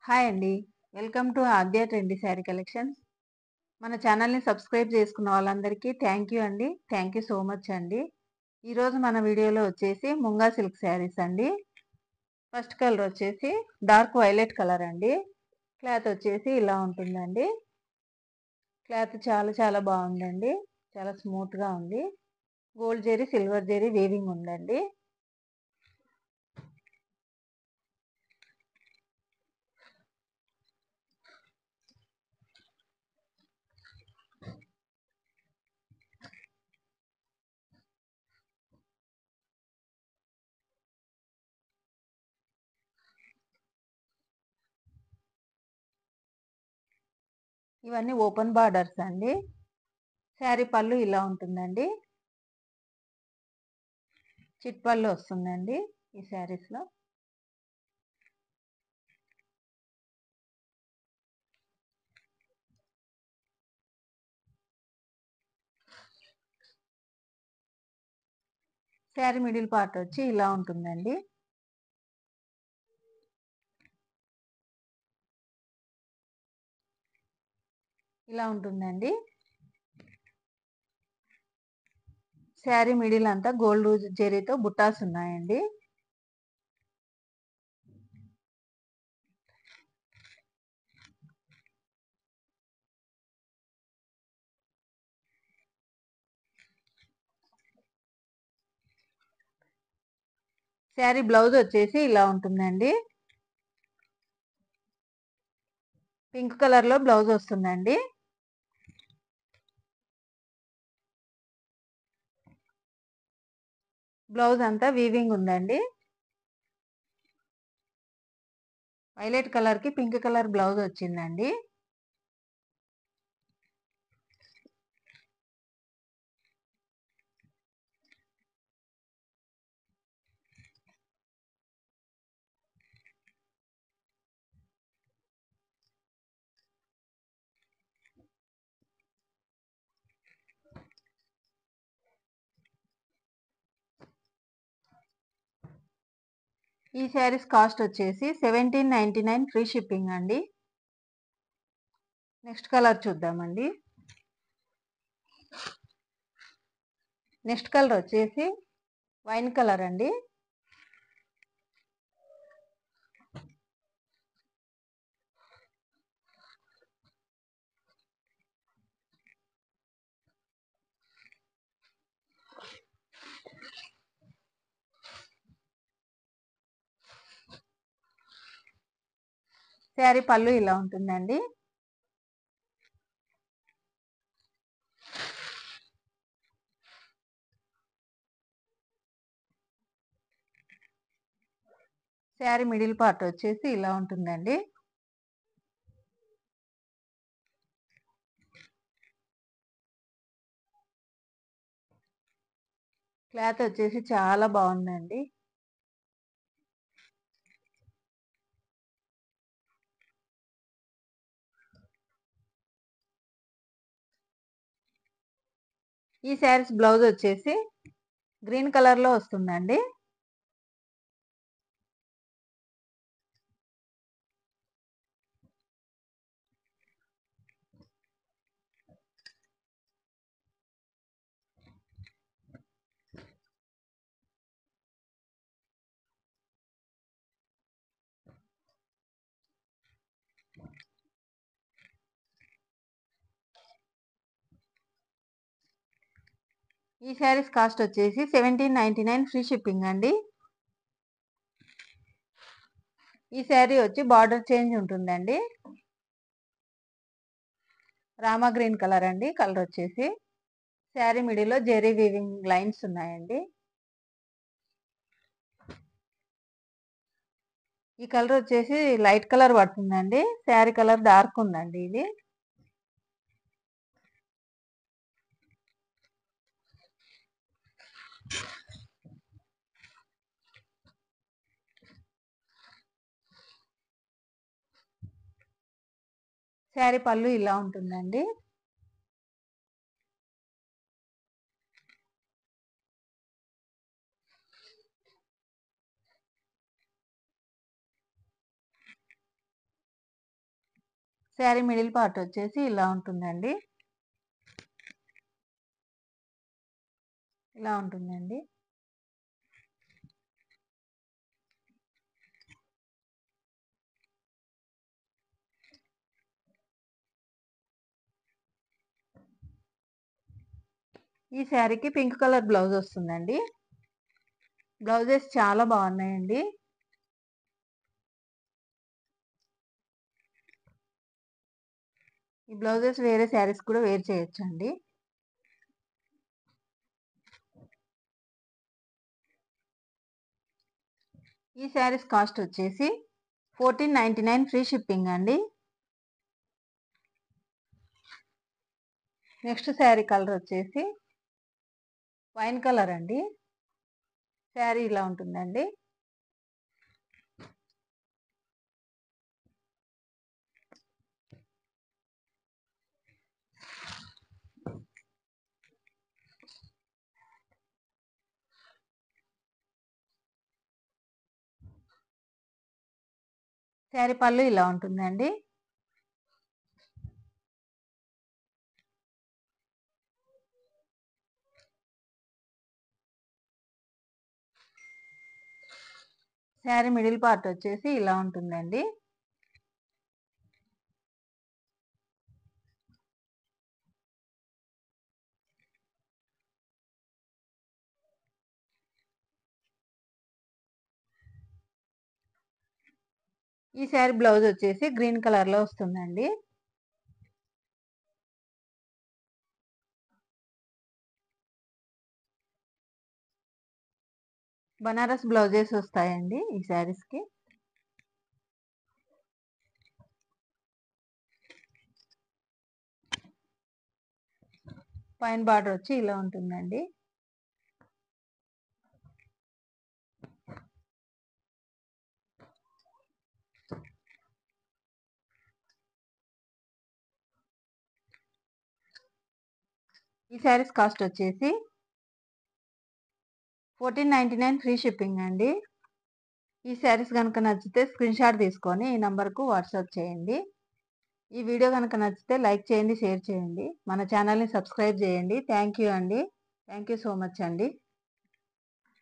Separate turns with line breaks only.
Hi అండి. Welcome to Aadya trendy sari collections. మన ఛానల్‌ని సబ్స్క్రైబ్ చేసుకున్న వాళ్ళందరికీ థ్యాంక్ యూ అండి. థ్యాంక్ యూ సో మచ్ అండి. ఈరోజు మన వీడియోలో వచ్చేసి ముంగా సిల్క్ శారీస్ అండి. ఫస్ట్ కలర్ వచ్చేసి డార్క్ వైలెట్ కలర్ అండి. క్లాత్ వచ్చేసి ఇలా ఉంటుందండి. క్లాత్ చాలా చాలా బాగుందండి. చాలా స్మూత్‌గా ఉంది. Gold zari, silver zari weaving ఉందండి. ఇవన్నీ ఓపెన్ బార్డర్స్ అండి. శారీ పళ్ళు ఇలా ఉంటుందండి. చిట్ పళ్ళు వస్తుందండి ఈ శారీస్‌లో. శారీ మిడిల్ పార్ట్ వచ్చి ఇలా ఉంటుందండి. ఇలా ఉంటుందండి. శారీ మిడిల్ అంతా గోల్డ్ జరీతో బుట్టాస్ ఉన్నాయండి. శారీ బ్లౌజ్ వచ్చేసి ఇలా ఉంటుందండి. పింక్ కలర్ లో బ్లౌజ్ వస్తుందండి. బ్లౌజ్ అంతా వీవింగ్ ఉందండి. వైలెట్ కలర్ కి పింక్ కలర్ బ్లౌజ్ వచ్చిందండి. ఈ శారీస్ కాస్ట్ వచ్చేసి 1799 ఫ్రీ షిప్పింగ్ అండి. నెక్స్ట్ కలర్ చూద్దామండి. నెక్స్ట్ కలర్ వచ్చేసి వైన్ కలర్ అండి. శారీ పళ్ళు ఇలా ఉంటుందండి. శారీ మిడిల్ పార్ట్ వచ్చేసి ఇలా ఉంటుందండి. క్లాత్ వచ్చేసి చాలా బాగుందండి. ఈ శారీస్ బ్లౌజ్ వచ్చేసి గ్రీన్ కలర్ లో వస్తుందండి. ఈ శారీస్ కాస్ట్ వచ్చేసి 1799 ఫ్రీ షిప్పింగ్ అండి. ఈ శారీ వచ్చి బార్డర్ చేంజ్ ఉంటుందండి. రామా గ్రీన్ కలర్ అండి. కలర్ వచ్చేసి శారీ మిడిల్లో జెరీ వీవింగ్ లైన్స్ ఉన్నాయండి. ఈ కలర్ వచ్చేసి లైట్ కలర్ పడుతుందండి. శారీ కలర్ డార్క్ ఉందండి ఇది. శారీ పళ్ళు ఇలా ఉంటుందండి. శారీ మిడిల్ పార్ట్ వచ్చేసి ఇలా ఉంటుందండి. ఇలా ఉంటుందండి. ఈ శారీకి పింక్ కలర్ బ్లౌజ్ వస్తుందండి. బ్లౌజెస్ చాలా బాగున్నాయండి. ఈ బ్లౌజెస్ వేరే శారీస్ కూడా వేర్ చేయొచ్చండి. ఈ శారీస్ కాస్ట్ వచ్చేసి 1499 ఫ్రీ షిప్పింగ్ అండి. నెక్స్ట్ శారీ కలర్ వచ్చేసి వైన్ కలర్ అండి. శారీ ఇలా ఉంటుందండి. శారీ పళ్ళు ఇలా ఉంటుందండి. శారీ మిడిల్ పార్ట్ వచ్చేసి ఇలా ఉంటుందండి. ఈ శారీ బ్లౌజ్ వచ్చేసి గ్రీన్ కలర్ లో వస్తుందండి. బనారస్ బ్లౌజెస్ వస్తాయండి ఈ శారీస్ కి. పైన బార్డర్ వచ్చి ఇలా ఉంటుందండి. ఈ శారీస్ కాస్ట్ వచ్చేసి 1499 ఫ్రీ షిప్పింగ్ అండి. ఈ శారీస్ కనుక నచ్చితే స్క్రీన్ షాట్ తీసుకొని ఈ నంబర్కు వాట్సాప్ చేయండి. ఈ వీడియో కనుక నచ్చితే లైక్ చేయండి, షేర్ చేయండి. మన ఛానల్ని సబ్స్క్రైబ్ చేయండి. థ్యాంక్ యూ అండి. థ్యాంక్ యూ సో మచ్ అండి.